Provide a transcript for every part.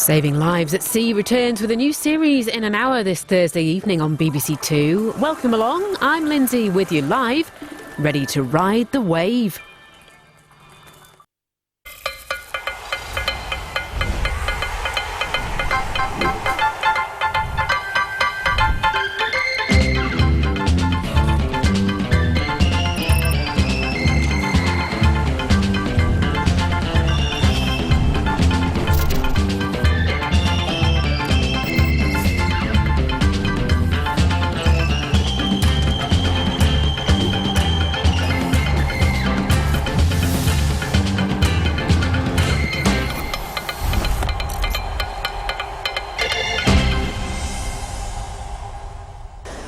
Saving Lives at Sea returns with a new series in an hour this Thursday evening on BBC Two. Welcome along, I'm Lindsay with you live, ready to ride the wave.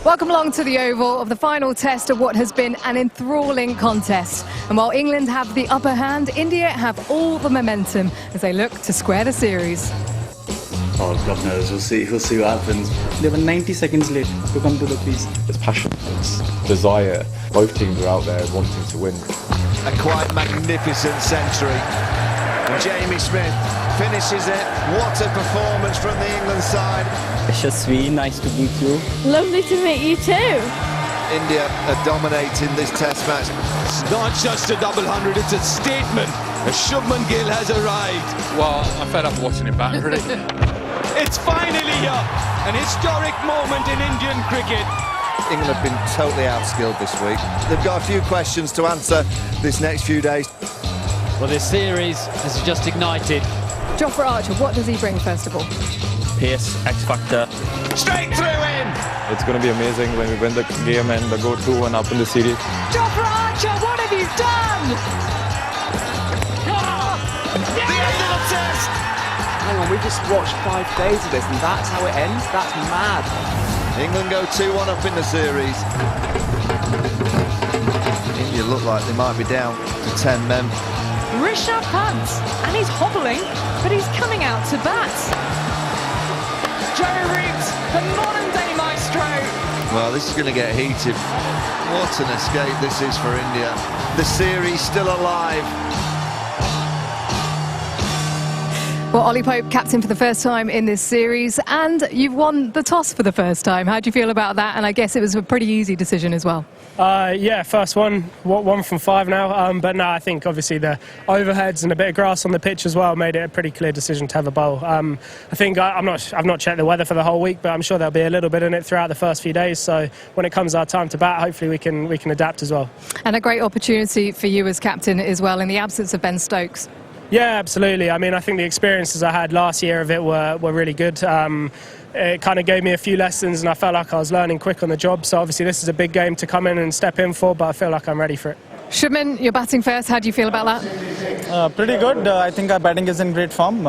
Welcome along to the Oval of the final test of what has been an enthralling contest. And while England have the upper hand, India have all the momentum as they look to square the series. Oh, God knows. We'll see what happens. They were 90 seconds late to come to the crease. There's passion, there's desire. Both teams are out there wanting to win. A quite magnificent century. And Jamie Smith finishes it. What a performance from the England side. Yashasvi, nice to meet you. Lovely to meet you too. India are dominating this test match. It's not just a double hundred, it's a statement. Shubman Gill has arrived. Well, I'm fed up watching it back, really. It's finally here, an historic moment in Indian cricket. England have been totally outskilled this week. They've got a few questions to answer this next few days. Well, this series has just ignited. Jofra Archer, what does he bring first of all? Pace, X Factor. Straight through in! It's going to be amazing when we win the game and go 2-1 up in the series. Jofra Archer, what have you done? The end of the test! Hang on, we just watched 5 days of this and that's how it ends? That's mad. England go 2-1 up in the series. India look like they might be down to 10 men. Rishabh Pant, and he's hobbling, but he's coming out to bat. Joe Root, the modern-day maestro. Well, this is going to get heated. What an escape this is for India. The series still alive. Well, Ollie Pope, captain for the first time in this series, and you've won the toss for the first time. How do you feel about that? And I guess it was a pretty easy decision as well. Yeah, first one from 5 now. But no, I think obviously the overheads and a bit of grass on the pitch as well made it a pretty clear decision to have a bowl. I think I've not checked the weather for the whole week, but I'm sure there'll be a little bit in it throughout the first few days. So when it comes our time to bat, hopefully we can adapt as well. And a great opportunity for you as captain as well in the absence of Ben Stokes. Yeah, absolutely. I mean, I think the experiences I had last year of it were really good. It kind of gave me a few lessons and I felt like I was learning quick on the job. So obviously this is a big game to come in and step in for, but I feel like I'm ready for it. Shubman, you're batting first. How do you feel about that? Pretty good. I think our batting is in great form.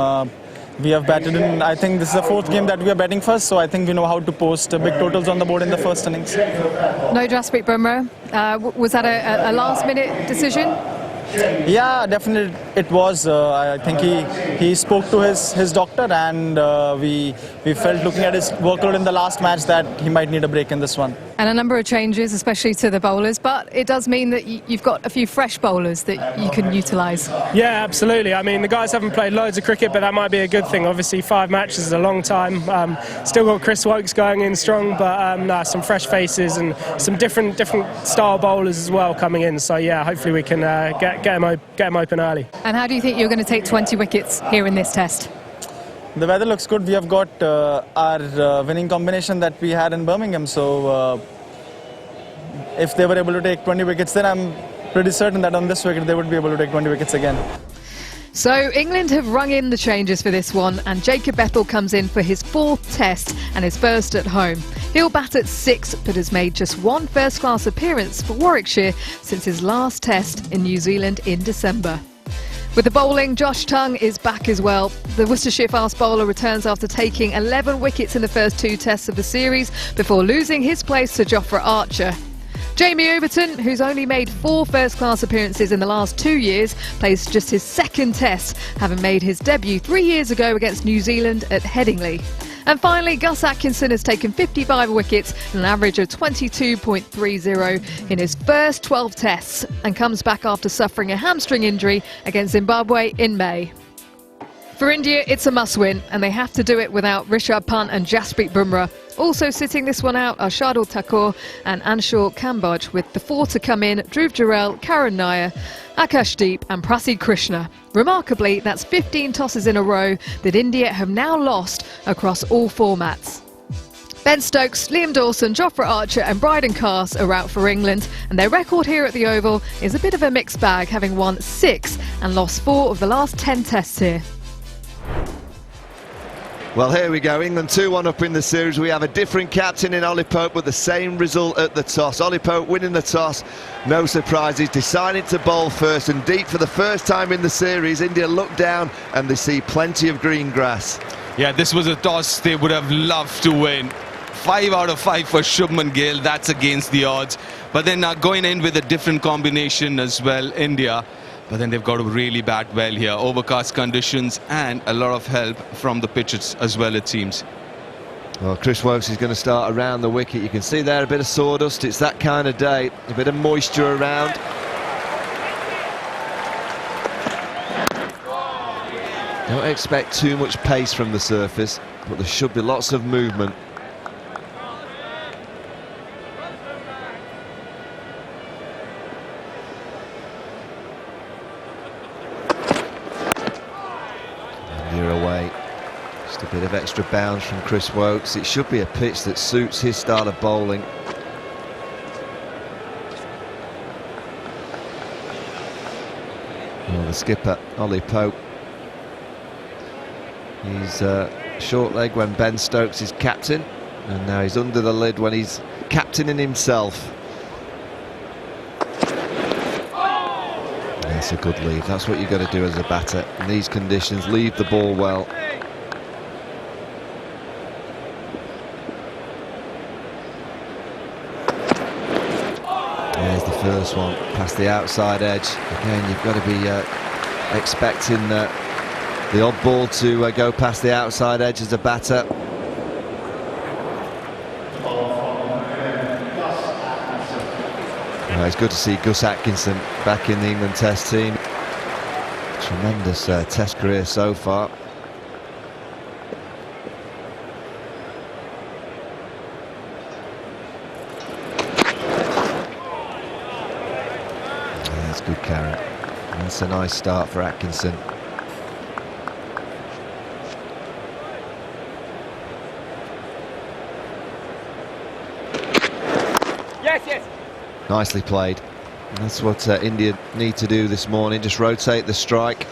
We have batted in, I think this is the 4th game that we are batting first, so I think we know how to post big totals on the board in the first innings. No Jasprit Bumrah. Was that a last-minute decision? Yeah, definitely it was. I think he spoke to his doctor and we felt looking at his workload in the last match that he might need a break in this one. And a number of changes, especially to the bowlers, but it does mean that you've got a few fresh bowlers that you can utilise. Yeah, absolutely. I mean, the guys haven't played loads of cricket, but that might be a good thing. Obviously, 5 matches is a long time. Still got Chris Woakes going in strong, but some fresh faces and some different style bowlers as well coming in. So yeah, hopefully we can get them open early. And how do you think you're going to take 20 wickets here in this test? The weather looks good. We have got our winning combination that we had in Birmingham. So if they were able to take 20 wickets, then I'm pretty certain that on this wicket they would be able to take 20 wickets again. So England have rung in the changes for this one, and Jacob Ethel comes in for his 4th test and his first at home. He'll bat at 6, but has made just 1 first-class appearance for Warwickshire since his last test in New Zealand in December. With the bowling, Josh Tongue is back as well. The Worcestershire fast bowler returns after taking 11 wickets in the first 2 tests of the series before losing his place to Jofra Archer. Jamie Overton, who's only made 4 first-class appearances in the last 2 years, plays just his 2nd test, having made his debut 3 years ago against New Zealand at Headingley. And finally, Gus Atkinson has taken 55 wickets and an average of 22.30 in his first 12 tests and comes back after suffering a hamstring injury against Zimbabwe in May. For India, it's a must-win, and they have to do it without Rishabh Pant and Jasprit Bumrah. Also sitting this one out are Shardul Thakur and Anshul Kamboj, with the 4 to come in: Dhruv Jurel, Karan Nair, Akashdeep and Prasidh Krishna. Remarkably, that's 15 tosses in a row that India have now lost across all formats. Ben Stokes, Liam Dawson, Jofra Archer and Bryden Cast are out for England, and their record here at the Oval is a bit of a mixed bag, having won 6 and lost 4 of the last 10 tests here. Well, here we go. England 2-1 up in the series. We have a different captain in Ollie Pope, but the same result at the toss. Ollie Pope winning the toss. No surprises. Decided to bowl first and deep for the first time in the series. India look down and they see plenty of green grass. Yeah, this was a toss they would have loved to win. 5 out of 5 for Shubman Gill. That's against the odds. But then going in with a different combination as well, India. But then they've got to really bat well here. Overcast conditions and a lot of help from the pitches as well, it seems. Well, Chris Woakes is going to start around the wicket. You can see there a bit of sawdust. It's that kind of day. A bit of moisture around. Don't expect too much pace from the surface, but there should be lots of movement. Away. Just a bit of extra bounce from Chris Woakes. It should be a pitch that suits his style of bowling. Well, the skipper, Ollie Pope, he's short leg when Ben Stokes is captain, and now he's under the lid when he's captaining himself. That's a good leave. That's what you've got to do as a batter in these conditions. Leave the ball well. There's the first one past the outside edge. Again, you've got to be expecting the odd ball to go past the outside edge as a batter. It's good to see Gus Atkinson back in the England Test team. Tremendous Test career so far. That's good carry. That's a nice start for Atkinson. Yes. Nicely played. And that's what India need to do this morning, just rotate the strike.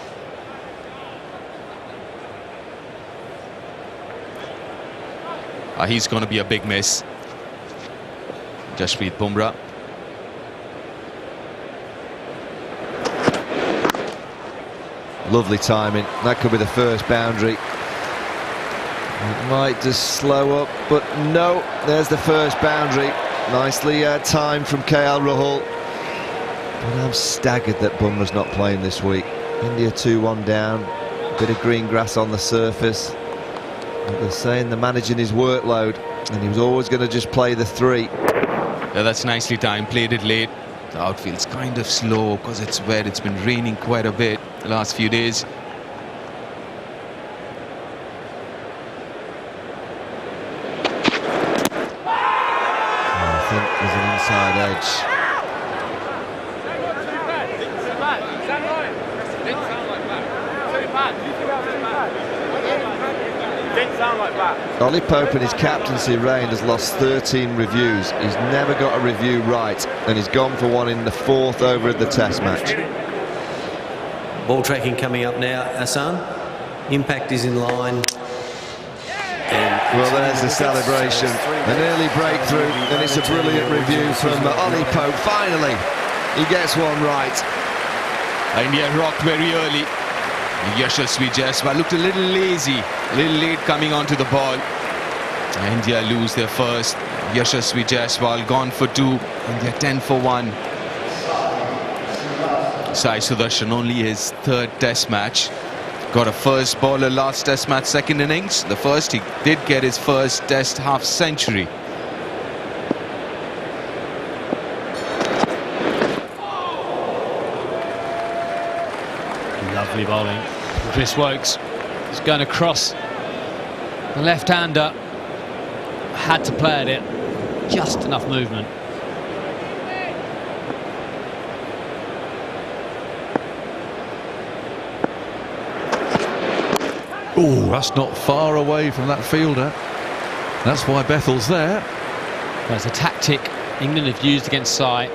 He's going to be a big miss. Jasprit Bumrah. Lovely timing. That could be the first boundary. It might just slow up, but no, there's the first boundary. Nicely timed from KL Rahul. But I'm staggered that Bumrah's not playing this week. India 2-1 down. A bit of green grass on the surface. But they're saying they're managing his workload, and he was always going to just play the 3. Yeah, that's nicely timed. Played it late. The outfield's kind of slow because it's wet. It's been raining quite a bit the last few days. There's an inside edge. Ollie Pope in his captaincy reign has lost 13 reviews. He's never got a review right, and he's gone for one in the 4th over of the Test match. Ball tracking coming up now, Hassan. Impact is in line. Well, there's the celebration. An early breakthrough, and it's a brilliant review from Ollie Pope. Finally, he gets one right. India rocked very early. Yashasvi Jaiswal looked a little lazy, a little late coming onto the ball. India lose their first. Yashasvi Jaiswal gone for 2. India 10 for 1. Sai Sudarshan only his 3rd Test match. Got a first bowler last Test match, 2nd innings. The first, he did get his first Test half century. Lovely bowling. Chris Woakes It's going across. The left-hander had to play at it. Just enough movement. Oh, that's not far away from that fielder. That's why Bethel's there. There's a tactic England have used against Sai.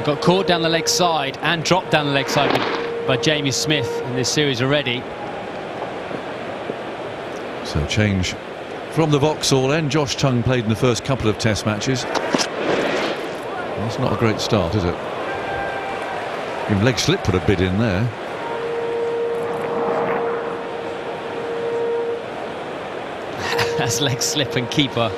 Got caught down the leg side and dropped down the leg side by Jamie Smith in this series already. So change from the Vauxhall end. Josh Tongue played in the first couple of Test matches. That's not a great start, is it? Even leg slip put a bid in there. That's leg slip and keeper.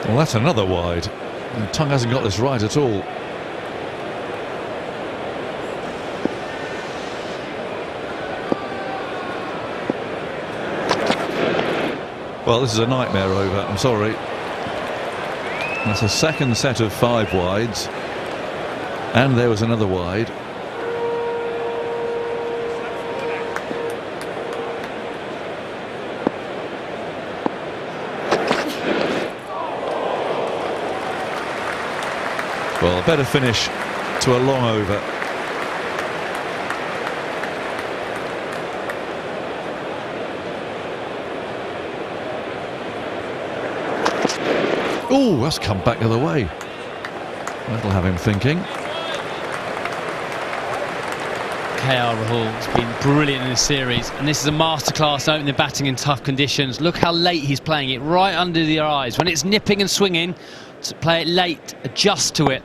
Well, that's another wide. And Tongue hasn't got this right at all. Well, this is a nightmare over, I'm sorry. That's a second set of 5 wides. And there was another wide. Well, a better finish to a long over. Oh, that's come back the other way. That'll have him thinking. KL Rahul has been brilliant in this series, and this is a masterclass opening batting in tough conditions. Look how late he's playing it, right under the eyes. When it's nipping and swinging, to play it late, adjust to it.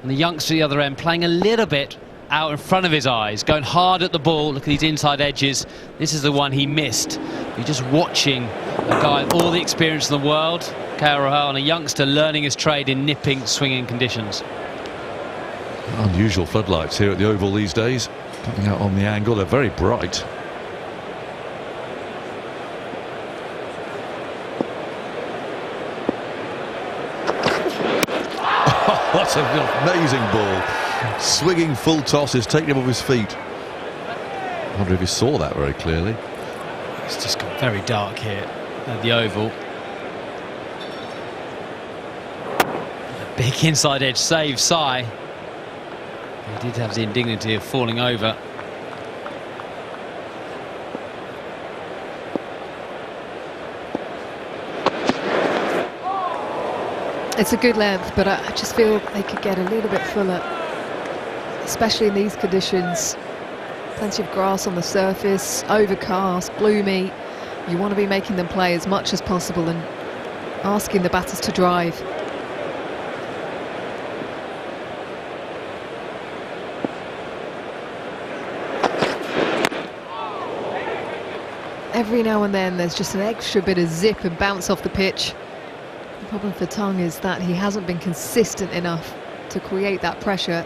And the youngster at the other end playing a little bit out in front of his eyes, going hard at the ball. Look at these inside edges. This is the one he missed. You're just watching a guy with all the experience in the world, KL Rahul, and a youngster learning his trade in nipping, swinging conditions. Unusual floodlights here at the Oval these days. Coming out on the angle, they're very bright. What an amazing ball. Swinging full tosses, taking him off his feet. I wonder if he saw that very clearly. It's just got very dark here at the Oval. A big inside edge save, Sai. He did have the indignity of falling over. It's a good length, but I just feel they could get a little bit fuller, especially in these conditions. Plenty of grass on the surface, overcast, gloomy. You want to be making them play as much as possible and asking the batters to drive. Every now and then there's just an extra bit of zip and bounce off the pitch. The problem for Tongue is that he hasn't been consistent enough to create that pressure.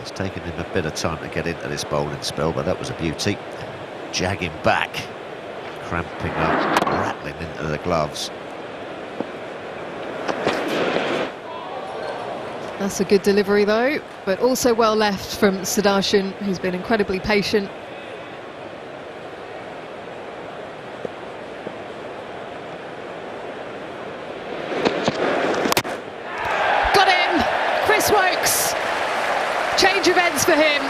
It's taken him a bit of time to get into this bowling spell, but that was a beauty. Jagging back, cramping up, rattling into the gloves. That's a good delivery though, but also well left from Sudarshan, who's been incredibly patient. Change of ends for him,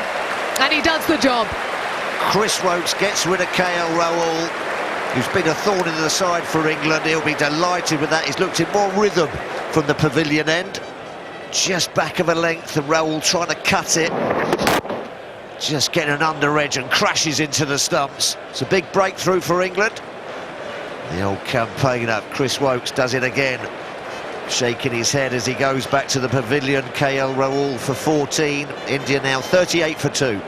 and he does the job. Chris Woakes gets rid of KL Rahul, who's been a thorn in the side for England. He'll be delighted with that. He's looked in more rhythm from the pavilion end. Just back of a length, and Rahul trying to cut it. Just getting an under edge and crashes into the stumps. It's a big breakthrough for England. The old campaigner, Chris Woakes, does it again. Shaking his head as he goes back to the pavilion. KL Rahul for 14. India now 38 for 2.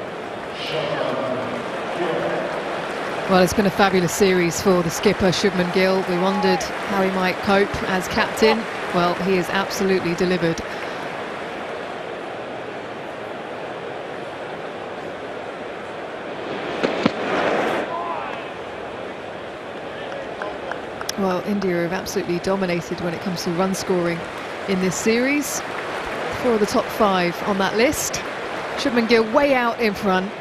Well, it's been a fabulous series for the skipper, Shubman Gill. We wondered how he might cope as captain. Well, he has absolutely delivered. Well, India have absolutely dominated when it comes to run scoring in this series. 4 of the top 5 on that list. Shubman Gill way out in front.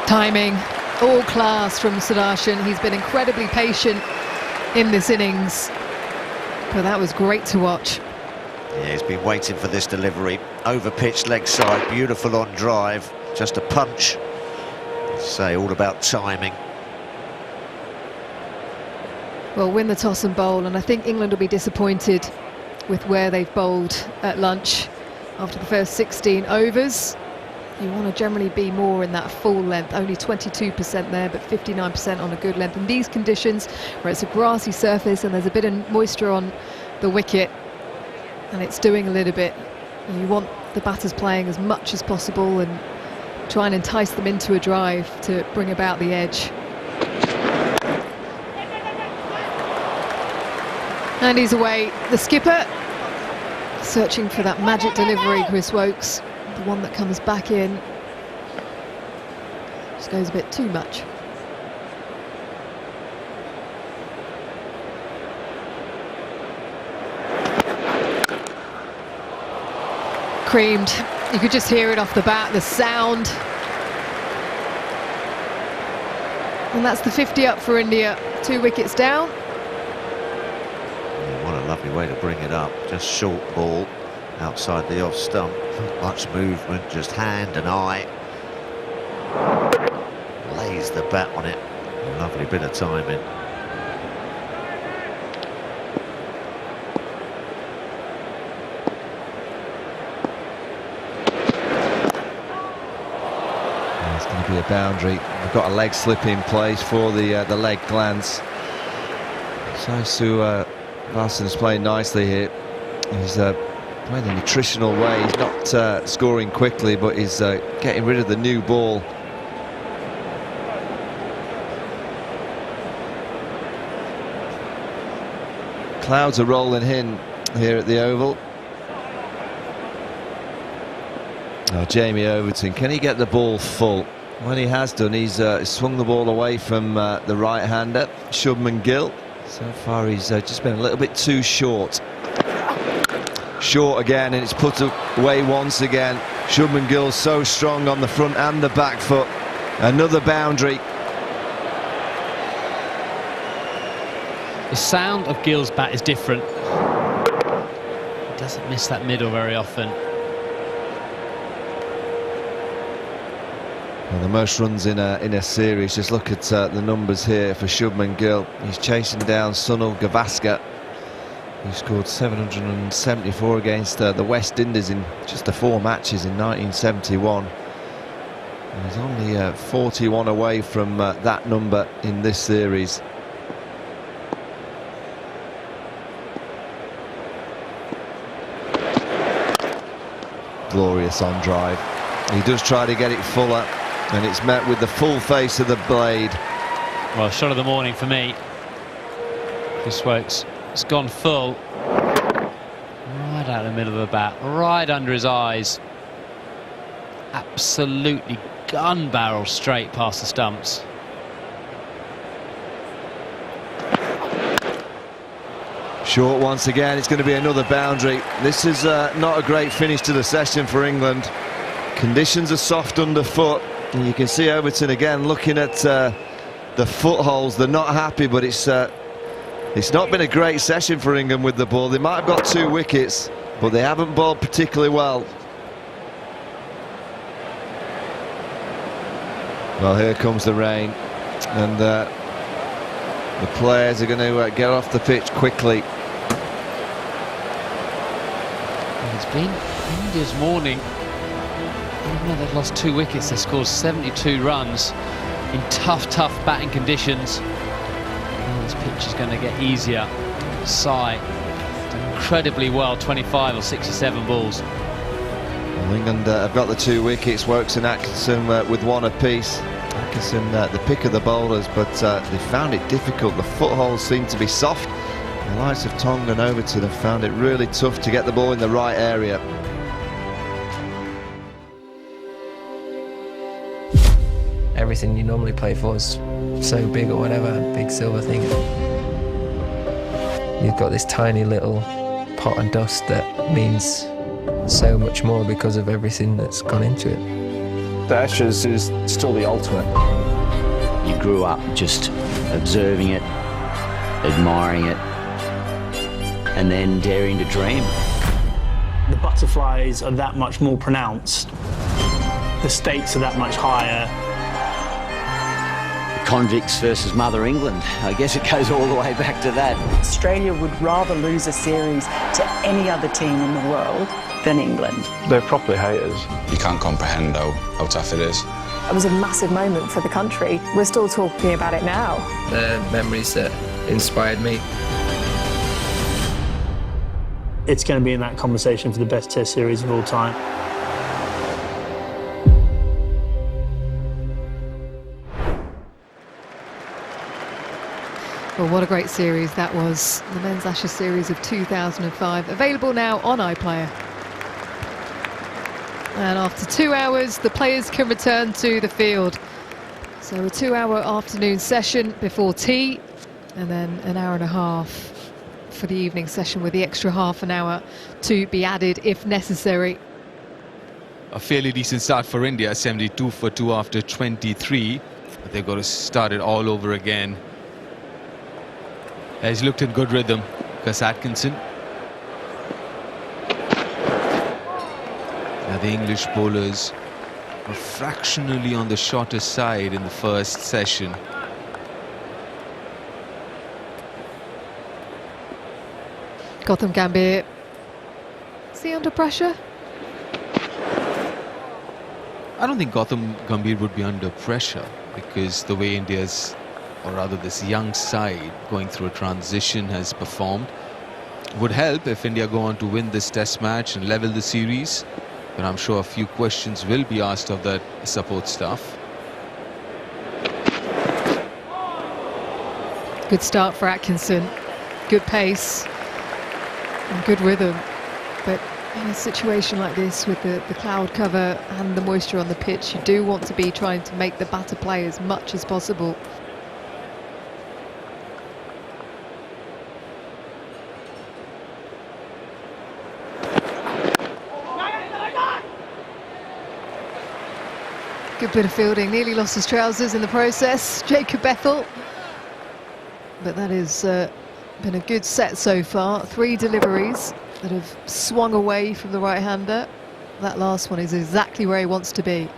Timing, all class from Sudarshan. He's been incredibly patient in this innings, but that was great to watch. Yeah, he's been waiting for this delivery. Over pitch, leg side, beautiful on drive. Just a punch. Say all about timing. Well, win the toss and bowl, and I think England will be disappointed with where they've bowled at lunch after the first 16 overs. You want to generally be more in that full length, only 22% there, but 59% on a good length. In these conditions, where it's a grassy surface and there's a bit of moisture on the wicket, and it's doing a little bit, you want the batters playing as much as possible and try and entice them into a drive to bring about the edge. And he's away. The skipper searching for that magic delivery, Chris Woakes. The one that comes back in just goes a bit too much. Creamed. You could just hear it off the bat, the sound. And that's the 50 up for India. 2 wickets down. Yeah, what a lovely way to bring it up. Just short ball outside the off stump. Not much movement, just hand and eye. Lays the bat on it. A lovely bit of timing. It's going to be a boundary. We've got a leg slip in place for the leg glance. So Larson's playing nicely here. He's playing the nutritional way. He's not scoring quickly, but he's getting rid of the new ball. Clouds are rolling in here at the Oval. Oh, Jamie Overton, can he get the ball full? When he has done, he's swung the ball away from the right-hander, Shubman Gill. So far he's just been a little bit too short. Short again, and it's put away once again. Shubman Gill so strong on the front and the back foot. Another boundary. The sound of Gill's bat is different. He doesn't miss that middle very often. Well, the most runs in a series. Just look at the numbers here for Shubman Gill. He's chasing down Sunil Gavaskar, who scored 774 against the West Indies in just the 4 matches in 1971. And he's only 41 away from that number in this series. Glorious on drive. He does try to get it fuller, and it's met with the full face of the blade. Well, shot of the morning for me. Chris Woakes, it's gone full. Right out the middle of the bat, right under his eyes. Absolutely gun barrel straight past the stumps. Short once again. It's going to be another boundary. This is not a great finish to the session for England. Conditions are soft underfoot, and you can see Overton again looking at the footholds. They're not happy, but it's not been a great session for England with the ball. They might have got 2 wickets, but they haven't bowled particularly well. Well, here comes the rain, and the players are going to get off the pitch quickly. It's been India's morning. Even though they've lost 2 wickets, they scored 72 runs in tough batting conditions. And this pitch is going to get easier. Sai done incredibly well, 25 or 67 balls. Well, England have got the 2 wickets. Woakes and Atkinson with 1 apiece. Atkinson the pick of the bowlers, but they found it difficult. The footholds seem to be soft. The likes of Tong and Overton have found it really tough to get the ball in the right area. everything you normally play for is so big or whatever, big silver thing. You've got this tiny little pot of dust that means so much more because of everything that's gone into it. The Ashes is still the ultimate. You grew up just observing it, admiring it, and then daring to dream. The butterflies are that much more pronounced. The stakes are that much higher. Convicts versus Mother England. I guess it goes all the way back to that. Australia would rather lose a series to any other team in the world than England. They're properly haters. You can't comprehend how tough it is. It was a massive moment for the country. We're still talking about it now. The memories that inspired me. It's going to be in that conversation for the best Test series of all time. Well, what a great series that was. The Men's Ashes series of 2005. Available now on iPlayer. And after 2 hours, the players can return to the field. So a 2-hour afternoon session before tea, and then an hour and a half for the evening session, with the extra half an hour to be added if necessary. A fairly decent start for India, 72 for 2 after 23. But they've got to start it all over again. He's looked in good rhythm, Gus Atkinson. Now the English bowlers were fractionally on the shorter side in the first session. Gautam Gambhir. Is he under pressure? I don't think Gautam Gambhir would be under pressure, because the way India's, or rather this young side going through a transition, has performed would help if India go on to win this Test match and level the series. But I'm sure a few questions will be asked of that support staff. Good start for Atkinson. Good pace and good rhythm. But in a situation like this, with the cloud cover and the moisture on the pitch, you do want to be trying to make the batter play as much as possible. Good bit of fielding, nearly lost his trousers in the process, Jacob Bethel. But that has been a good set so far. 3 deliveries that have swung away from the right-hander. That last one is exactly where he wants to be.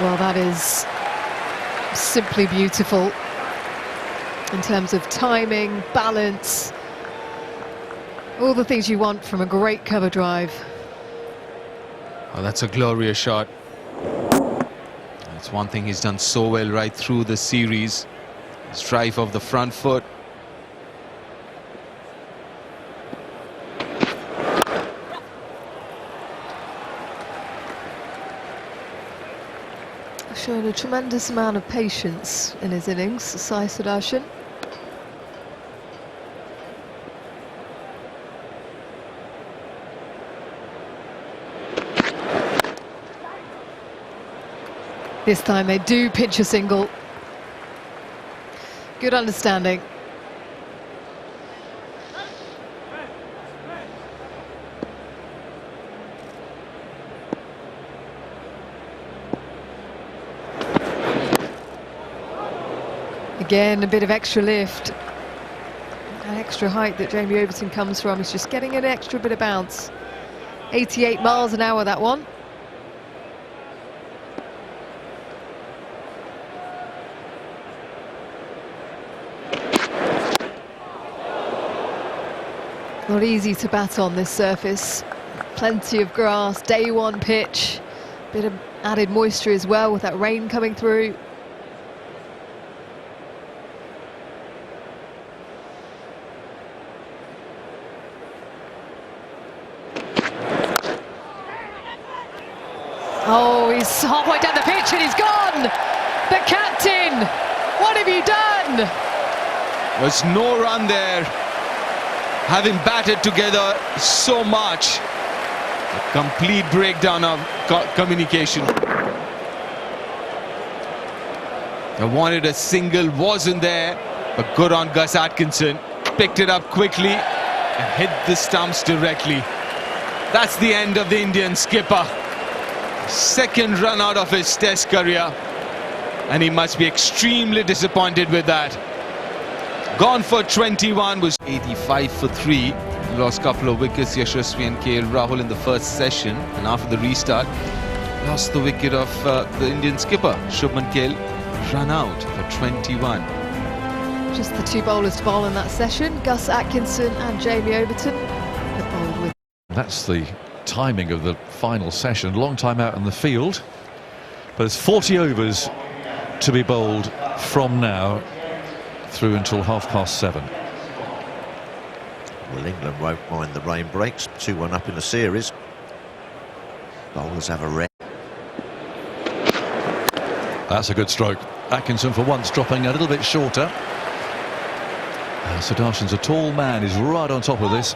Well, that is simply beautiful in terms of timing, balance, all the things you want from a great cover drive. Oh, that's a glorious shot. That's one thing he's done so well right through the series. His drive of the front foot. Showing a tremendous amount of patience in his innings, Sai Sudarshan. This time they do pitch a single. Good understanding. Again, a bit of extra lift. That extra height that Jamie Overton comes from is just getting an extra bit of bounce. 88 miles an hour, that one. Not easy to bat on this surface. Plenty of grass, day one pitch. Bit of added moisture as well with that rain coming through. Oh, he's halfway down the pitch and he's gone! The captain! What have you done? There's no run there. Having batted together so much. A complete breakdown of communication. I wanted a single, wasn't there. But good on Gus Atkinson. Picked it up quickly and hit the stumps directly. That's the end of the Indian skipper. Second run out of his Test career. And he must be extremely disappointed with that. Gone for 21, was 85 for 3. Lost a couple of wickets, Yashasvi and KL Rahul in the first session. And after the restart, lost the wicket of the Indian skipper, Shubman Gill, run out for 21. Just the two bowlers to bowl in that session, Gus Atkinson and Jamie Overton. They bowled with. That's the timing of the final session. Long time out in the field. But there's 40 overs to be bowled from now through until 7:30. Well, England won't mind the rain breaks. 2-1 up in the series. Bowlers have a rest. That's a good stroke. Atkinson for once dropping a little bit shorter. Sudarshan's a tall man, he's right on top of this.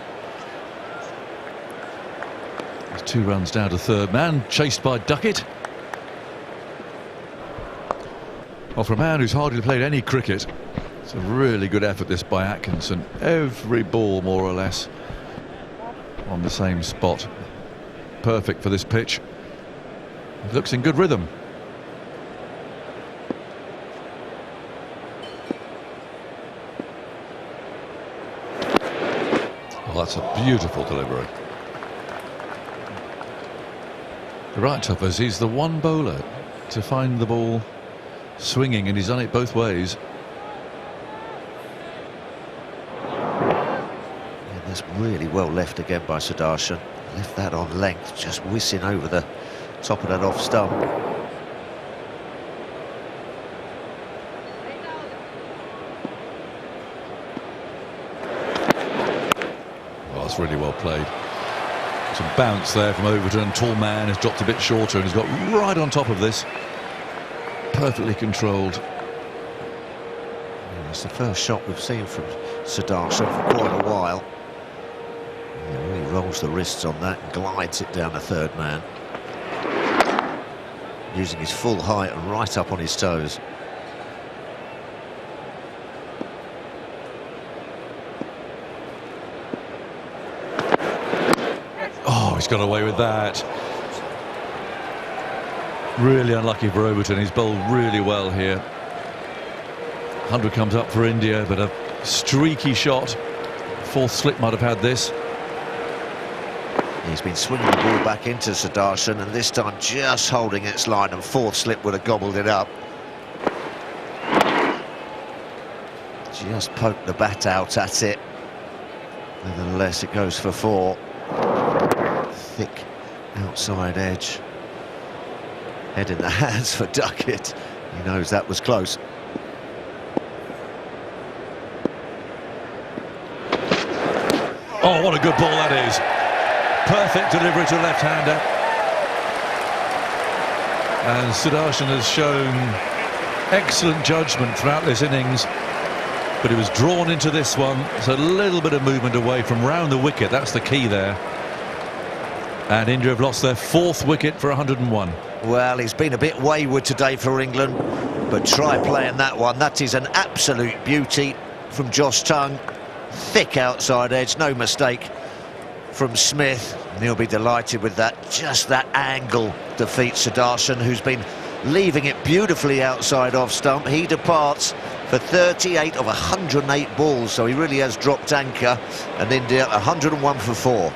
There's 2 runs down to third man, chased by Duckett. Well, for a man who's hardly played any cricket, it's a really good effort this by Atkinson. Every ball more or less on the same spot. Perfect for this pitch. He looks in good rhythm. Well, that's a beautiful delivery. Right, Tuffers, he's the one bowler to find the ball swinging, and he's done it both ways. Yeah, that's really well left again by Sudarshan. Left that on length, just whizzing over the top of that off stump. Well, that's really well played. Some bounce there from Overton. Tall man has dropped a bit shorter and he's got right on top of this. Perfectly controlled. Yeah, it's the first shot we've seen from Sudarshan for quite a while. He really rolls the wrists on that and glides it down the third man, using his full height and right up on his toes. Oh, he's got away with that. Really unlucky for Overton. He's bowled really well here. 100 comes up for India, but a streaky shot. Fourth slip might have had this. He's been swinging the ball back into Sudarshan, and this time just holding its line, and fourth slip would have gobbled it up. Just poked the bat out at it. Nevertheless, it goes for 4. Thick outside edge. Head in the hands for Duckett. He knows that was close. Oh, what a good ball that is. Perfect delivery to left-hander. And Sudarshan has shown excellent judgment throughout this innings, but he was drawn into this one. So a little bit of movement away from round the wicket. That's the key there. And India have lost their 4th wicket for 101. Well, he's been a bit wayward today for England, but try playing that one. That is an absolute beauty from Josh Tongue. Thick outside edge, no mistake from Smith, and he'll be delighted with that. Just that angle defeats Sudarshan, who's been leaving it beautifully outside off stump. He departs for 38 of 108 balls, so he really has dropped anchor, and India 101 for 4.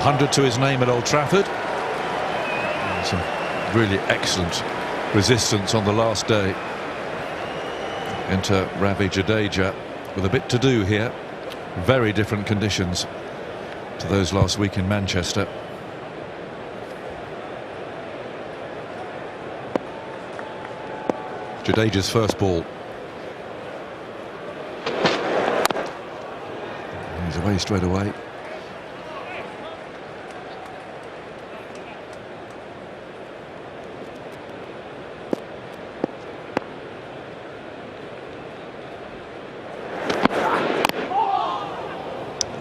100 to his name at Old Trafford. And some really excellent resistance on the last day into Ravi Jadeja, with a bit to do here. Very different conditions to those last week in Manchester. Jadeja's first ball. He's away straight away.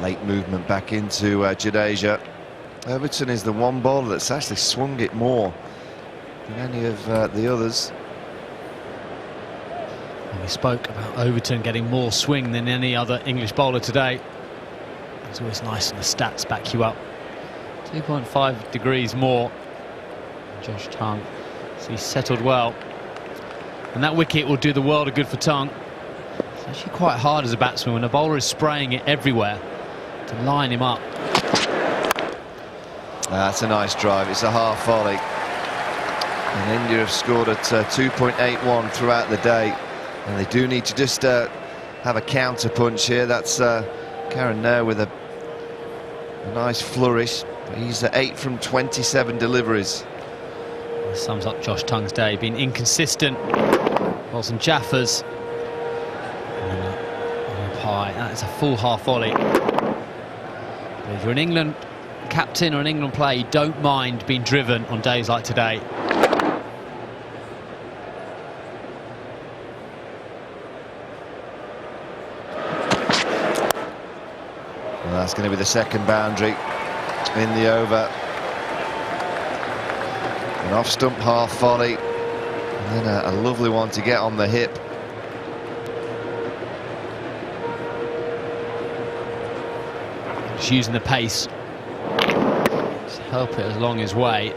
Late movement back into Jadeja. Overton is the one bowler that's actually swung it more than any of the others. And we spoke about Overton getting more swing than any other English bowler today. It's always nice when the stats back you up. 2.5 degrees more. Josh Tongue, so he's settled well. And that wicket will do the world of good for Tongue. It's actually quite hard as a batsman when a bowler is spraying it everywhere to line him up. That's a nice drive. It's a half volley. And India have scored at 2.81 throughout the day. And they do need to just have a counter punch here. That's Karen Nair with a nice flourish. He's at 8 from 27 deliveries. This sums up Josh Tongue's day, being inconsistent. Wilson Jaffers. And high. That is a full half volley. But if you're an England captain or an England player, you don't mind being driven on days like today. Well, that's going to be the second boundary in the over. An off-stump half volley, and then a lovely one to get on the hip. Just using the pace to help it along his way.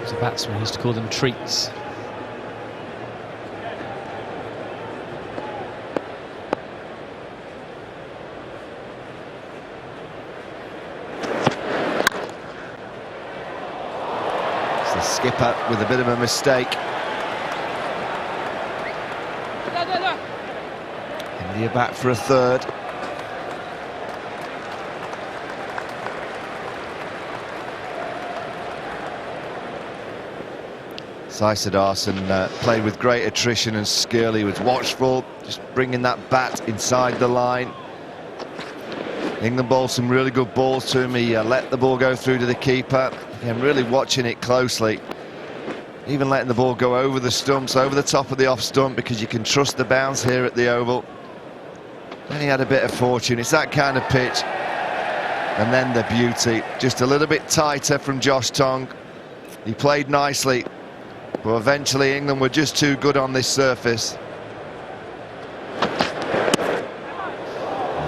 As a batsman, he used to call them treats. Skipper with a bit of a mistake. India back for a third. Sai Siddharthan played with great attrition, and Skirley was watchful, just bringing that bat inside the line. England bowled some really good balls to him. He let the ball go through to the keeper. Again, really watching it closely. Even letting the ball go over the stumps, over the top of the off stump, because you can trust the bounce here at the Oval. Then he had a bit of fortune. It's that kind of pitch. And then the beauty. Just a little bit tighter from Josh Tongue. He played nicely, but eventually England were just too good on this surface.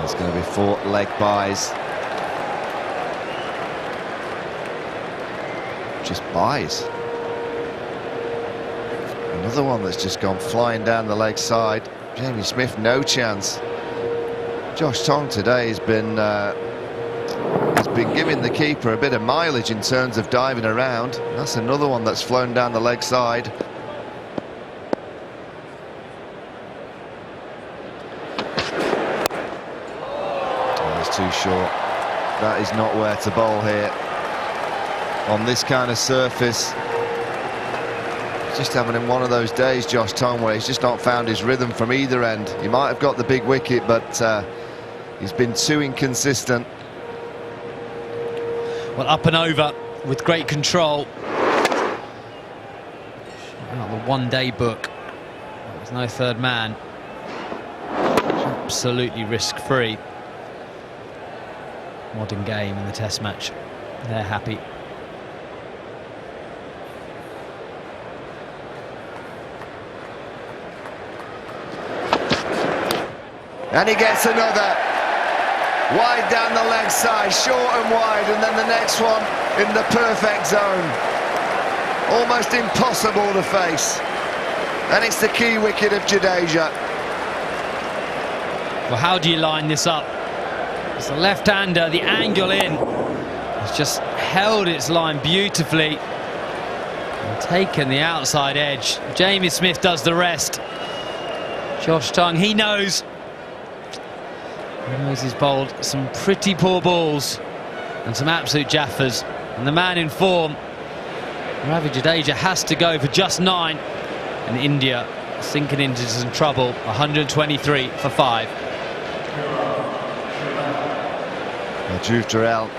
It's going to be 4 leg byes. Just byes. Another one that's just gone flying down the leg side. Jamie Smith, no chance. Josh Tongue today has been giving the keeper a bit of mileage in terms of diving around. That's another one that's flown down the leg side. Too short. That is not where to bowl here on this kind of surface. He's just having him one of those days, Josh Tongue, where he's just not found his rhythm from either end. He might have got the big wicket, but he's been too inconsistent. Well, up and over with great control. Out the one-day book. There's no third man. Absolutely risk-free. Modern game in the Test match. They're happy. And he gets another. Wide down the leg side, short and wide, and then the next one in the perfect zone. Almost impossible to face. And it's the key wicket of Jadeja. Well, how do you line this up? It's the left-hander, the angle in. It's just held its line beautifully and taken the outside edge. Jamie Smith does the rest. Josh Tongue, he knows. He knows he's bowled some pretty poor balls and some absolute jaffers. And the man in form, Ravi Jadeja, has to go for just 9. And India sinking into some trouble, 123 for 5. Dhruv Jurel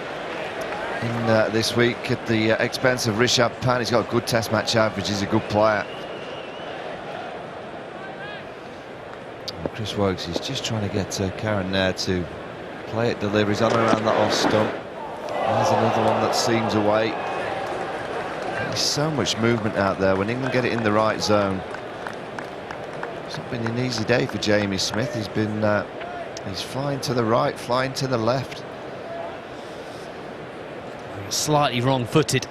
in this week at the expense of Rishabh Pant. He's got a good Test match average. He's a good player. And Chris Woakes is just trying to get Karen Nair to Play it deliveries on around that off stump. There's another one that seems away. There's so much movement out there. When England get it in the right zone, it's not been an easy day for Jamie Smith. He's been he's flying to the right, flying to the left. Slightly wrong-footed,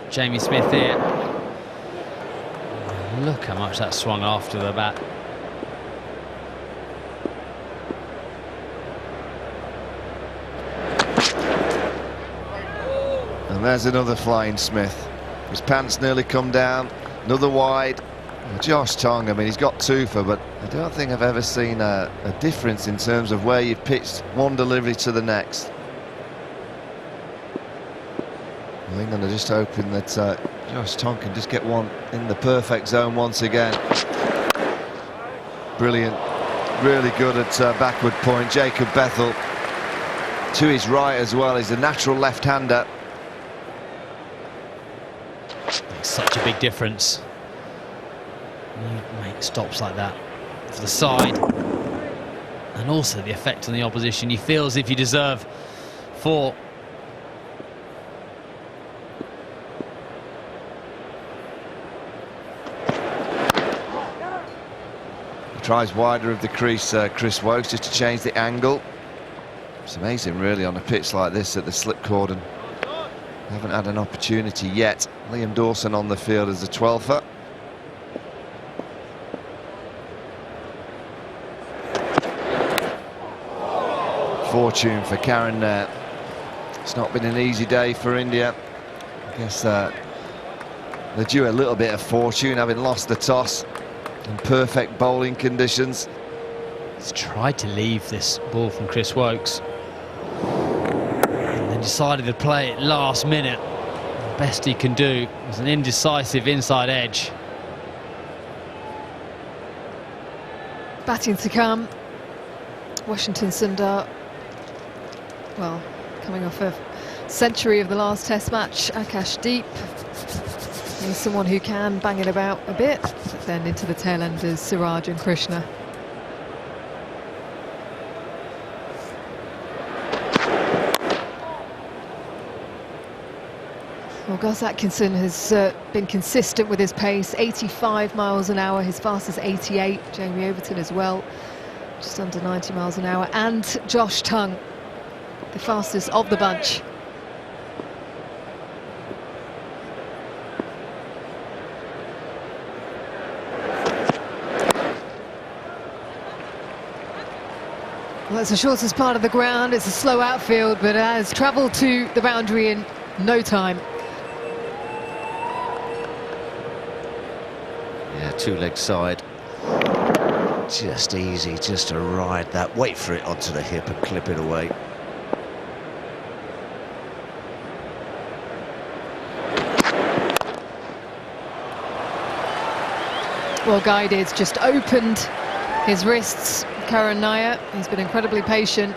Jamie Smith here. Look how much that swung after the bat. And there's another flying Smith. His pants nearly come down. Another wide. Josh Tongue, I mean, he's got two for, but I don't think I've ever seen a difference in terms of where you've pitched one delivery to the next. Well, England are just hoping that Josh Tongue can just get one in the perfect zone once again. Brilliant. Really good at backward point. Jacob Bethel to his right as well. He's a natural left-hander. Such a big difference. You make stops like that for the side, and also the effect on the opposition. You feel as if you deserve 4. He tries wider of the crease, Chris Woakes, just to change the angle. It's amazing, really, on a pitch like this at the slip cordon. Haven't had an opportunity yet. Liam Dawson on the field as a 12er. Fortune for Karen Nair. It's not been an easy day for India. I guess they're due a little bit of fortune, having lost the toss in perfect bowling conditions. He's tried to leave this ball from Chris Woakes, and then decided to play it last minute. The best he can do is an indecisive inside edge. Batting to come, Washington Sundar. Well, coming off a century of the last Test match, Akash Deep. He's someone who can bang it about a bit, but then into the tail enders, Siraj and Krishna. Well, Gus Atkinson has been consistent with his pace, 85 miles an hour, his fastest 88. Jamie Overton as well, just under 90 miles an hour. And Josh Tongue, the fastest of the bunch. Well, it's the shortest part of the ground, it's a slow outfield, but it has travelled to the boundary in no time. Yeah, two-leg side. Just easy, just to ride that, wait for it onto the hip and clip it away. Well guided, just opened his wrists, Karan Nair. He's been incredibly patient.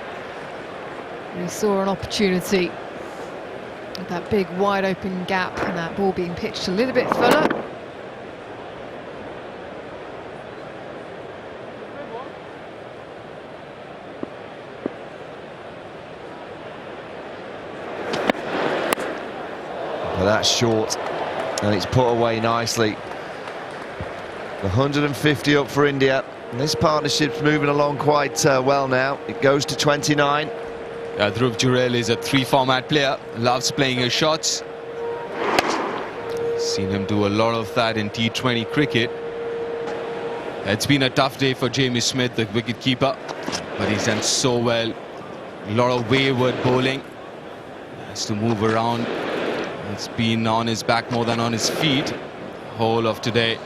He saw an opportunity with that big wide open gap and that ball being pitched a little bit fuller. But that's short, and it's put away nicely. 150 up for India. And this partnership's moving along quite well now. It goes to 29. Dhruv Jurel is a 3-format player, loves playing his shots. Seen him do a lot of that in T20 cricket. It's been a tough day for Jamie Smith, the wicket-keeper, but he's done so well. A lot of wayward bowling. Has to move around. It's been on his back more than on his feet whole of today.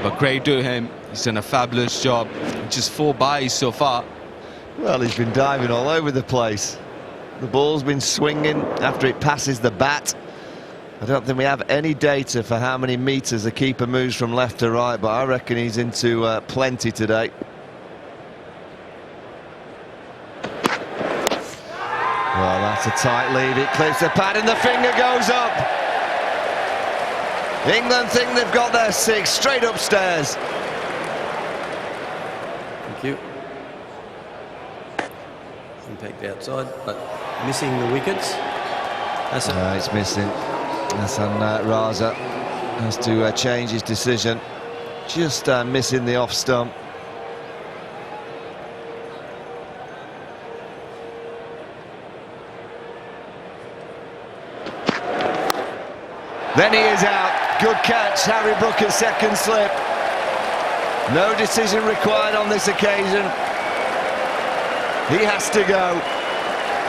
But great to him. He's done a fabulous job. Just 4 byes so far. Well, he's been diving all over the place. The ball's been swinging after it passes the bat. I don't think we have any data for how many metres the keeper moves from left to right, but I reckon he's into plenty today. Well, that's a tight lead. It clips the pad and the finger goes up. England think they've got their 6 straight upstairs. Thank you. Impact outside, but missing the wickets. No, it's missing. Hassan Raza has to change his decision. Just missing the off stump. Then he is out. Good catch, Harry Brooker's second slip. No decision required on this occasion. He has to go.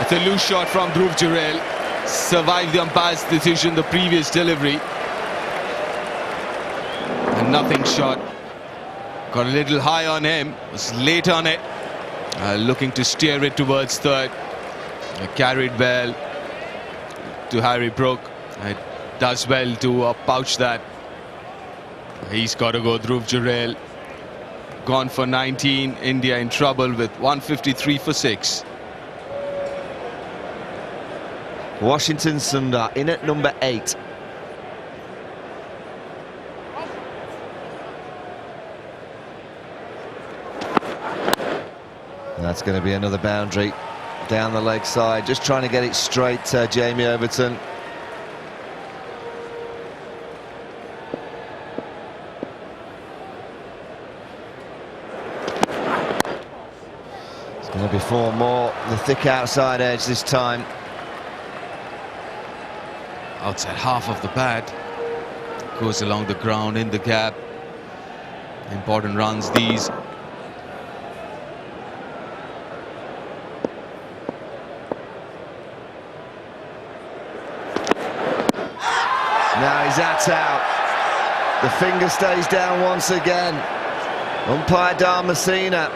It's a loose shot from Dhruv Jurel. Survived the umpire's decision, the previous delivery. And nothing shot. Got a little high on him. Was late on it. Looking to steer it towards third. Carried well to Harry Brook. It does well to pouch that. He's got to go. Dhruv Jurel gone for 19. India in trouble with 153 for 6. Washington Sundar in at number 8. And that's going to be another boundary down the leg side. Just trying to get it straight, Jamie Overton. It's going to be 4 more. The thick outside edge this time. Outside half of the bat goes along the ground in the gap. Important runs these. Now he's out. The finger stays down once again. Umpire Dharmasena.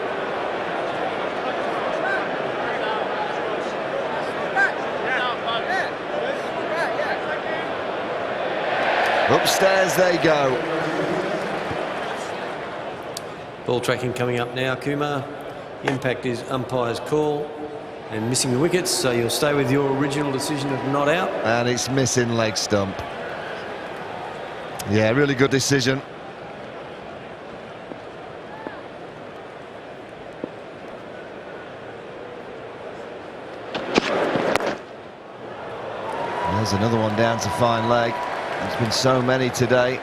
Upstairs they go. Ball tracking coming up now, Kumar. Impact is umpire's call. And missing the wickets, so you'll stay with your original decision of not out. And it's missing leg stump. Yeah, really good decision. There's another one down to fine leg. There's been so many today.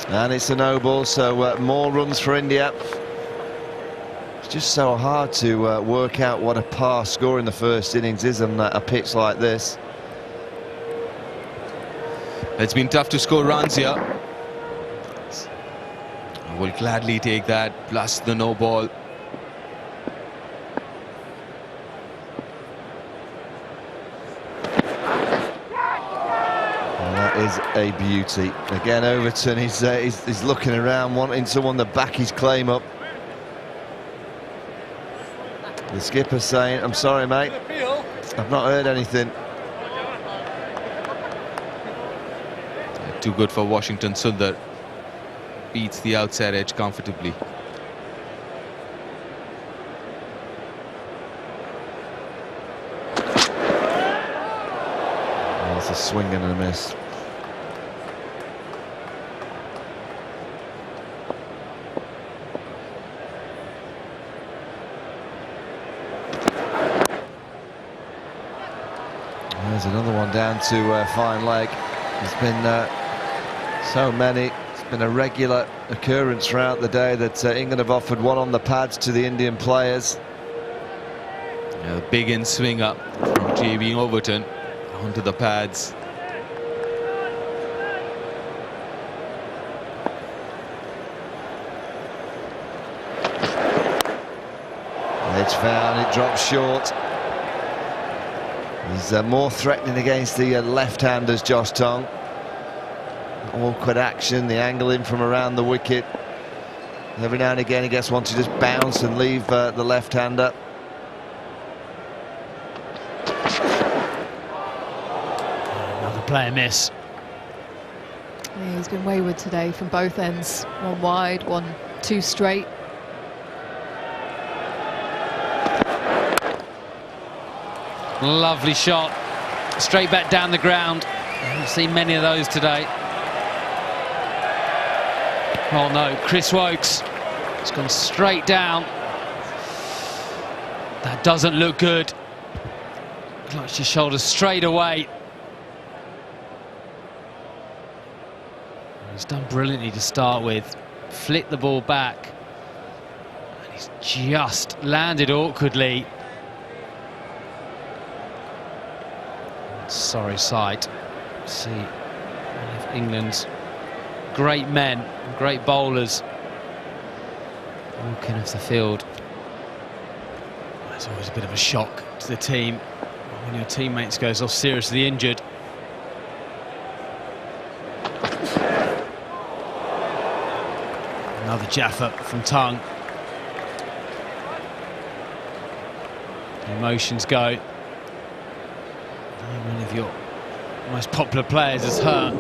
And it's a no ball, so more runs for India. It's just so hard to work out what a par score in the first innings is on a pitch like this. It's been tough to score runs here. I will gladly take that, plus the no ball. Is a beauty. Again, Overton, he's looking around, wanting someone to back his claim up. The skipper's saying, "I'm sorry, mate, I've not heard anything." Too good for Washington Sundar. Beats the outside edge comfortably. It's a swing and a miss. There's another one down to fine leg. There's been so many. It's been a regular occurrence throughout the day that England have offered one on the pads to the Indian players. Yeah, the big in swing up from J.B. Overton onto the pads. It's found, it drops short. He's more threatening against the left-handers, Josh Tongue. Awkward action, the angle in from around the wicket. Every now and again he gets one to just bounce and leave the left-hander. Another player miss. Yeah, he's been wayward today from both ends. One wide, one too straight. Lovely shot. Straight back down the ground. We've seen many of those today. Oh no, Chris Woakes. It's gone straight down. That doesn't look good. Clutched his shoulders straight away. He's done brilliantly to start with. Flicked the ball back. And he's just landed awkwardly. Sorry sight. See one of England's great men, great bowlers walking off the field. That's always a bit of a shock to the team when your teammates goes off seriously injured. Another Jaffa from Tongue. The emotions go. One of your most popular players is hurt.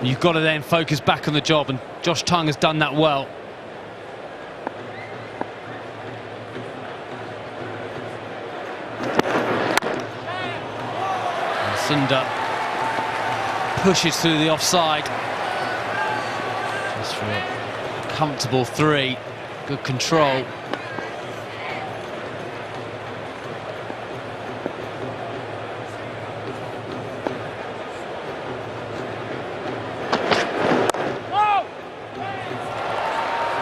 You've got to then focus back on the job, and Josh Tongue has done that well. And Sundar pushes through the offside. Just for a comfortable 3. Good control.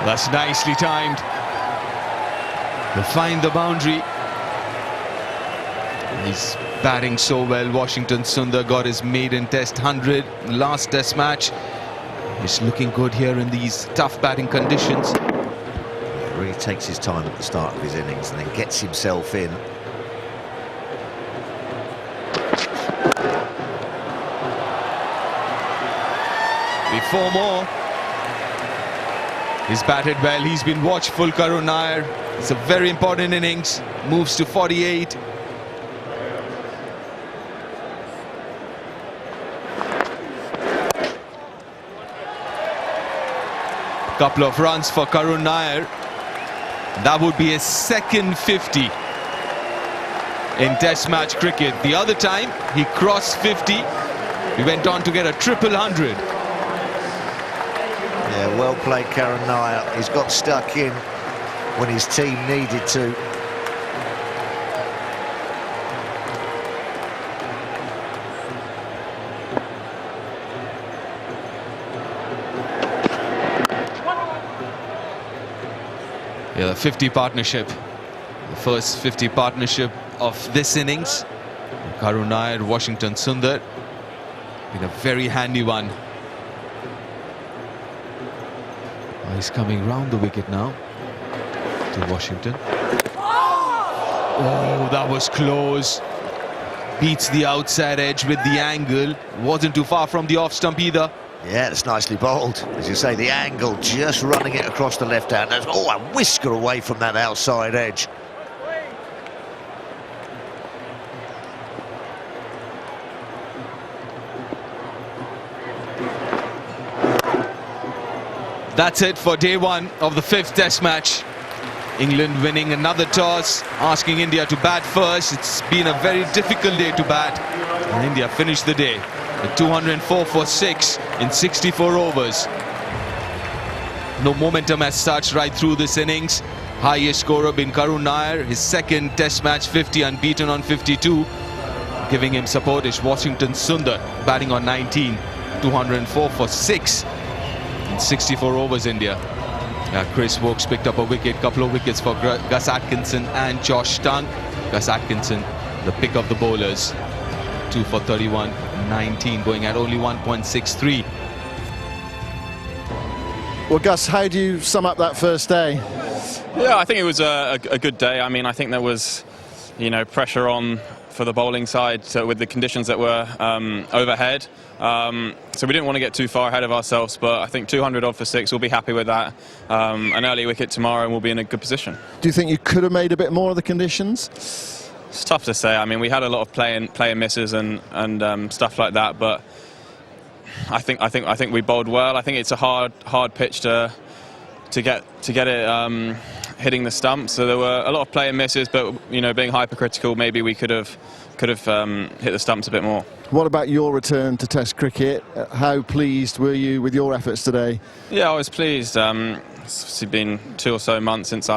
That's nicely timed. They find the boundary. He's batting so well. Washington Sundar got his maiden Test 100 last Test match. He's looking good here in these tough batting conditions. He really takes his time at the start of his innings and then gets himself in. Before more. He's batted well, he's been watchful, Karun Nair. It's a very important innings, moves to 48. Couple of runs for Karun Nair. That would be his second 50 in Test match cricket. The other time, he crossed 50. He went on to get a triple 100. Yeah, well played, Karun Nair. He's got stuck in when his team needed to. Yeah, the 50 partnership. The first 50 partnership of this innings. Karun Nair, Washington Sundar. Been a very handy one. He's coming round the wicket now to Washington. Oh, that was close. Beats the outside edge with the angle. Wasn't too far from the off stump either. Yeah, it's nicely bowled. As you say, the angle, just running it across the left hand. Oh, a whisker away from that outside edge. That's it for day 1 of the 5th Test match. England winning another toss, asking India to bat first. It's been a very difficult day to bat. And India finished the day with 204 for 6 in 64 overs. No momentum as such right through this innings. Highest scorer been Karun Nair, his second Test match 50, unbeaten on 52. Giving him support is Washington Sundar, batting on 19, 204 for 6. 64 overs India. Chris Woakes picked up a wicket, couple of wickets for Gus Atkinson and Josh Tongue. Gus Atkinson, the pick of the bowlers. 2 for 31, 19, going at only 1.63. Well, Gus, how do you sum up that first day? Yeah, I think it was a good day. I mean, I think there was, pressure on for the bowling side with the conditions that were overhead. So we didn't want to get too far ahead of ourselves, but I think 200 odd for 6, we'll be happy with that. An early wicket tomorrow and we'll be in a good position. Do you think you could have made a bit more of the conditions? It's tough to say. I mean, we had a lot of play and misses and stuff like that, but I think we bowled well. I think it's a hard pitch to get it hitting the stump. So there were a lot of play and misses, but being hypercritical, maybe we could have hit the stumps a bit more. What about your return to Test cricket? How pleased were you with your efforts today? Yeah, I was pleased. It's been 2 or so months since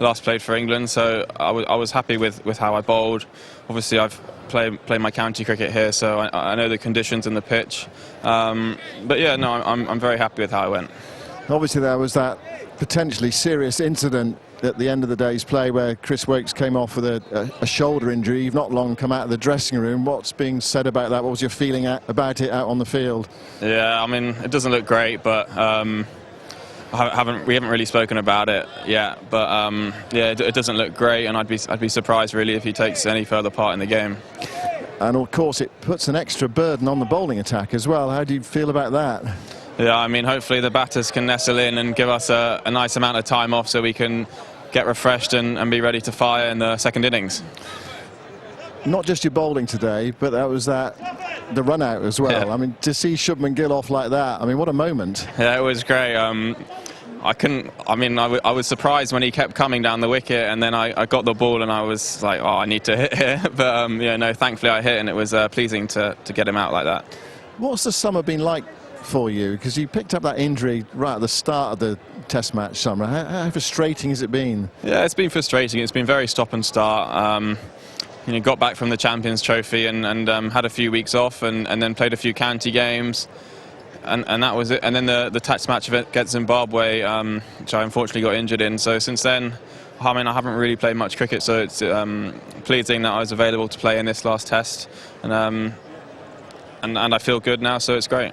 last played for England, so I was happy with how I bowled. Obviously, I've played my county cricket here, so I know the conditions and the pitch. But yeah, no, I'm very happy with how I went. Obviously, there was that potentially serious incident at the end of the day's play where Chris Woakes came off with a shoulder injury. You've not long come out of the dressing room. What's being said about that? What was your feeling about it out on the field? Yeah, I mean, it doesn't look great, but we haven't really spoken about it yet. But yeah, it doesn't look great, and I'd be surprised really if he takes any further part in the game. And of course, it puts an extra burden on the bowling attack as well. How do you feel about that? Yeah, I mean, hopefully the batters can nestle in and give us a nice amount of time off so we can get refreshed and be ready to fire in the second innings. Not just your bowling today, but that was the run out as well. Yeah. I mean, to see Shubman Gill off like that, I mean, what a moment. Yeah, it was great. I was surprised when he kept coming down the wicket, and then I got the ball and I was like, oh, I need to hit here. But yeah, no, thankfully I hit, and it was pleasing to get him out like that. What's the summer been like for you? Because you picked up that injury right at the start of the Test match summer. How frustrating has it been? Yeah, it's been frustrating. It's been very stop and start. You know, got back from the Champions Trophy and had a few weeks off and then played a few county games. And that was it. And then the Test match against Zimbabwe, which I unfortunately got injured in. So since then, I mean, I haven't really played much cricket, so it's pleasing that I was available to play in this last Test. And I feel good now, so it's great.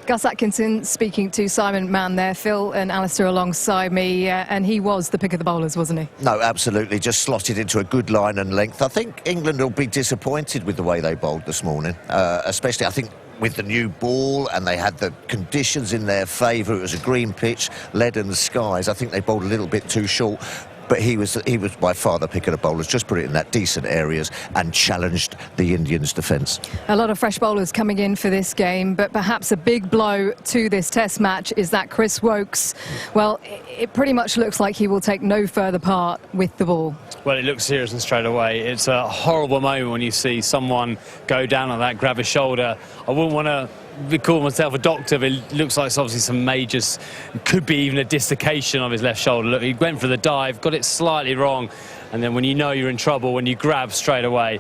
Gus Atkinson speaking to Simon Mann there. Phil and Alistair alongside me, and he was the pick of the bowlers, wasn't he? No, absolutely. Just slotted into a good line and length. I think England will be disappointed with the way they bowled this morning, especially, I think, with the new ball, and they had the conditions in their favour. It was a green pitch, lead and skies. I think they bowled a little bit too short. But he was by far the pick of the bowlers, just put it in that decent areas and challenged the Indians' defence. A lot of fresh bowlers coming in for this game, but perhaps a big blow to this Test match is that Chris Woakes, well, it pretty much looks like he will take no further part with the ball. Well, it looks serious and straight away. It's a horrible moment when you see someone go down on that, grab a shoulder. I wouldn't want to call myself a doctor, but it looks like it's obviously some major, could be even a dislocation of his left shoulder. Look, he went for the dive, got it slightly wrong, and then when you know you're in trouble, when you grab straight away.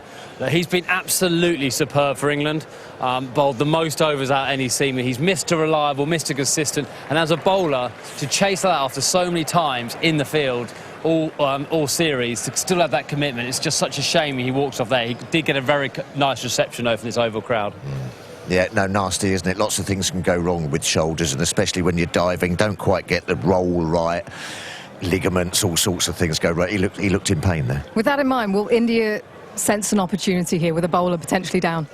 He's been absolutely superb for England, bowled the most overs out of any seamer. He's Mr. Reliable, Mr. Consistent, and as a bowler, to chase that after so many times in the field, all series, to still have that commitment, it's just such a shame he walks off there. He did get a very nice reception over this oval crowd. Yeah, no, nasty, isn't it? Lots of things can go wrong with shoulders, and especially when you're diving, don't quite get the roll right, ligaments, all sorts of things go right. He looked in pain there. With that in mind, will India sense an opportunity here with a bowler potentially down?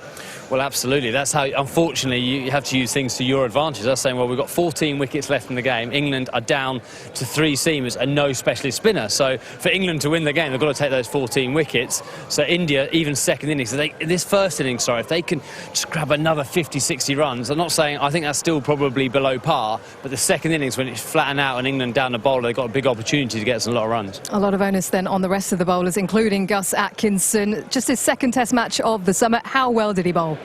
Well, absolutely. That's how, unfortunately, you have to use things to your advantage. That's saying, well, we've got 14 wickets left in the game. England are down to 3 seamers and no specialist spinner. So for England to win the game, they've got to take those 14 wickets. So India, even second innings, this first innings, if they can just grab another 50, 60 runs, I'm not saying, I think that's still probably below par, but the second innings, when it's flatten out and England down the bowler, they've got a big opportunity to get us a lot of runs. A lot of onus then on the rest of the bowlers, including Gus Atkinson. Just his second Test match of the summer. How well did he bowl?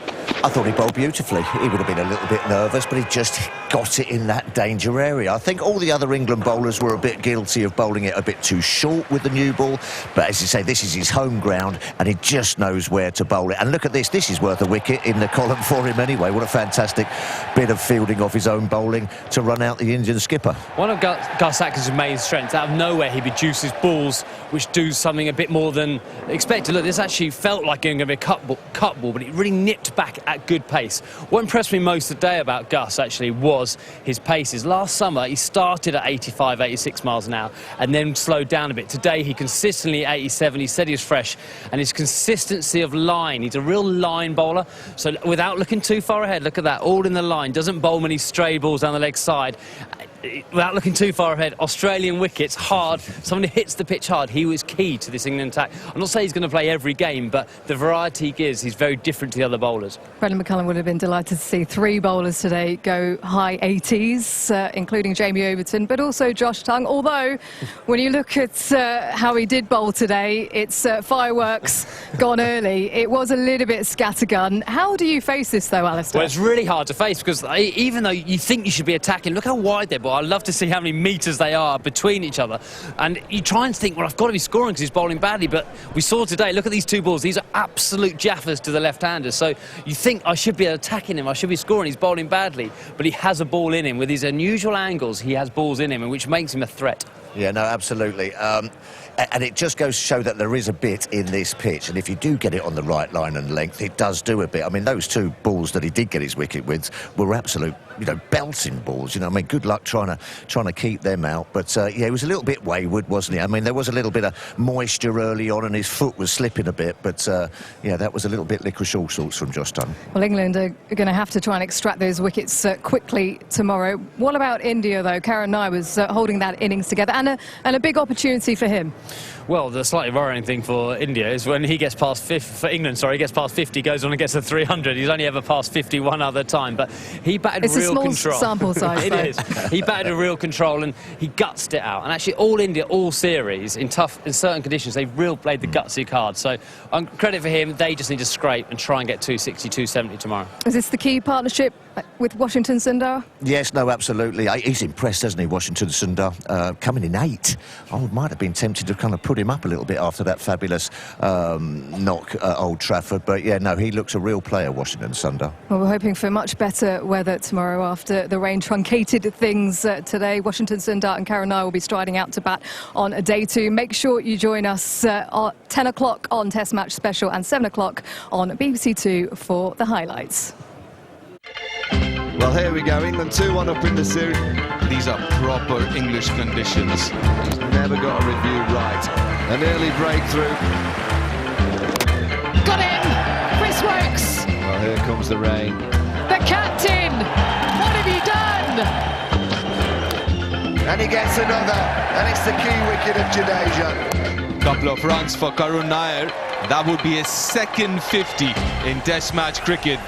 I thought he bowled beautifully. He would have been a little bit nervous, but he just got it in that danger area. I think all the other England bowlers were a bit guilty of bowling it a bit too short with the new ball. But as you say, this is his home ground, and he just knows where to bowl it. And look at this. This is worth a wicket in the column for him anyway. What a fantastic bit of fielding off his own bowling to run out the Indian skipper. One of Gus Atkinson's main strengths, out of nowhere, he produces balls which do something a bit more than expected. Look, this actually felt like going to be a cut ball, but it really nipped back at good pace. What impressed me most today about Gus actually was his paces. Last summer he started at 85, 86 miles an hour and then slowed down a bit. Today he consistently 87, he said he was fresh, and his consistency of line, he's a real line bowler, so without looking too far ahead, look at that, all in the line, doesn't bowl many stray balls down the leg side. Without looking too far ahead, Australian wickets, hard, someone who hits the pitch hard, he was key to this England attack. I'm not saying he's going to play every game, but the variety he gives, he's very different to the other bowlers. Brendan McCullum would have been delighted to see 3 bowlers today go high 80s, including Jamie Overton, but also Josh Tongue, although when you look at how he did bowl today, it's fireworks gone early. It was a little bit scattergun. How do you face this though, Alistair? Well, it's really hard to face because even though you think you should be attacking, look how wide they're bowling. incredible. I love to see how many metres they are between each other. And you try and think, well, I've got to be scoring because he's bowling badly. But we saw today, look at these two balls. These are absolute jaffers to the left-handers. So you think, I should be attacking him, I should be scoring. He's bowling badly. But he has a ball in him. With his unusual angles, he has balls in him, and which makes him a threat. Yeah, no, absolutely. And it just goes to show that there is a bit in this pitch, and if you do get it on the right line and length, it does do a bit. I mean, those two balls that he did get his wicket with were absolute, belting balls. I mean, good luck trying to keep them out. But yeah, he was a little bit wayward, wasn't he? I mean, there was a little bit of moisture early on, and his foot was slipping a bit. But yeah, that was a little bit licorice all sorts from Josh Dunn. Well, England are going to have to try and extract those wickets quickly tomorrow. What about India, though? Karen Nair was holding that innings together, and a big opportunity for him. Well, the slightly worrying thing for India is when he gets past 50, for England, sorry, he gets past 50, goes on and gets to 300. He's only ever passed 50 one other time, but he batted real control. It's a small sample size, It is. He batted a real control and he gutsed it out. And actually, all India, all series, in certain conditions, they really played the gutsy card. So, credit for him. They just need to scrape and try and get 260, 270 tomorrow. Is this the key partnership with Washington Sundar? Yes, no, absolutely. He's impressed, hasn't he, Washington Sundar? Coming in 8. I might have been tempted to kind of put him up a little bit after that fabulous knock at Old Trafford. But yeah, no, he looks a real player, Washington Sundar. Well, we're hoping for much better weather tomorrow after the rain truncated things today. Washington Sundar and Karen Nair will be striding out to bat on day 2. Make sure you join us at 10 o'clock on Test Match Special and 7 o'clock on BBC 2 for the highlights. Well, here we go. England 2-1 up in the series. These are proper English conditions. He's never got a review right. An early breakthrough. Got him! Chris Woakes! Well, here comes the rain. The captain! What have you done? And he gets another, and it's the key wicket of Jadeja. Couple of runs for Karun Nair. That would be his second 50 in Test match cricket.